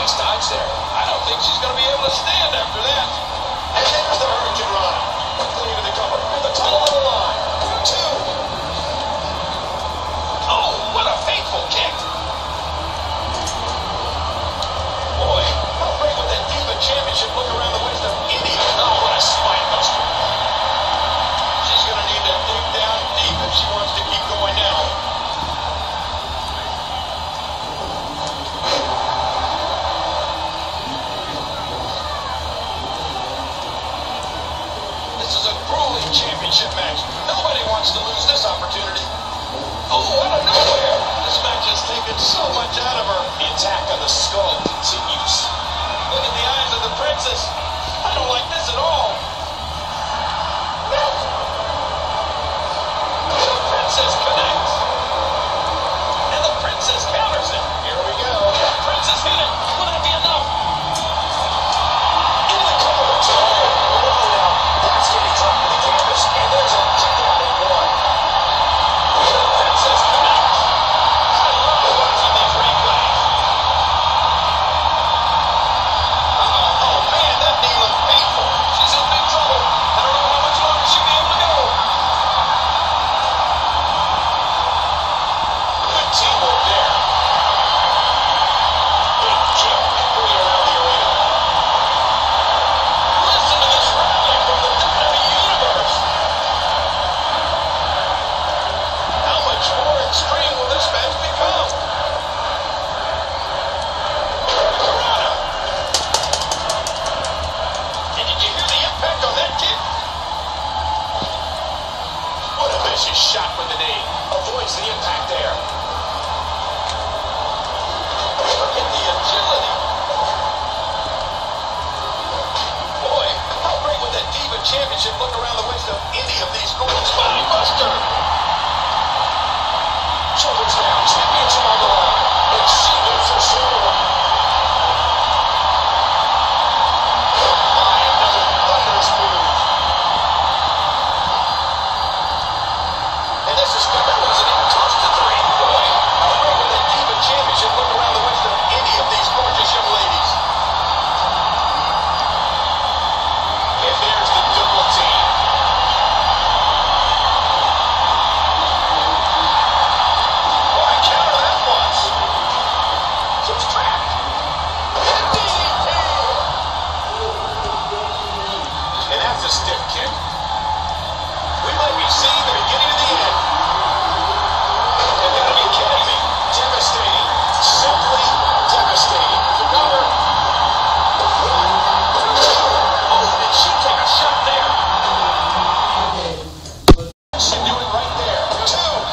Nice dodge there. I don't think she's going to be able to stand after that. And there's the Hurricane Rana. Quickly into the cover. The tunnel of the line. 2. Oh, what a faithful kick. Boy, how great would that Diva Championship look around the waist of India? Oh, what a spine buster. She's going to need to dig down deep if she wants to keep going now. Championship match. Nobody wants to lose this opportunity. Oh, out of nowhere. This match has taken so much out of her. The attack on the skull continues. Look at the eyes of the princess. I don't like this at all. The princess connects. And the princess counters it. Here we go. The princess hit it. Will that be enough? Into the cover. That's getting dropped to the canvas, and there's a kick out in 1. The princess connects. I love watching these replays. Oh man, that knee looked painful. She's in big trouble. I don't know how much longer she'll be able to go. Good teamwork there. Big kick way around the arena. Listen to this rally from the WWE Universe. How much more extreme will this match become? Corona. And did you hear the impact on that kick? What a vicious shot with the knee. Avoids the impact there. Look at the agility. Boy, how great would that Diva Championship look around the waist of any of these girls? Spine buster. Shoulders down, championship on the line. And she moves her silver. Oh my, another thunderous move. And this is good. That wasn't even close to 3. Boy, how great would that Diva Championship look around the waist of any of these gorgeous young ladies? And there's the double team. Why counter that once? She's trapped. DDT. And that's a stiff kick. We might be seeing the beginning of the end. You gotta be kidding me. Devastating. Simply devastating. Cover. 1. Oh, did she take a shot there? She do it right there. 2.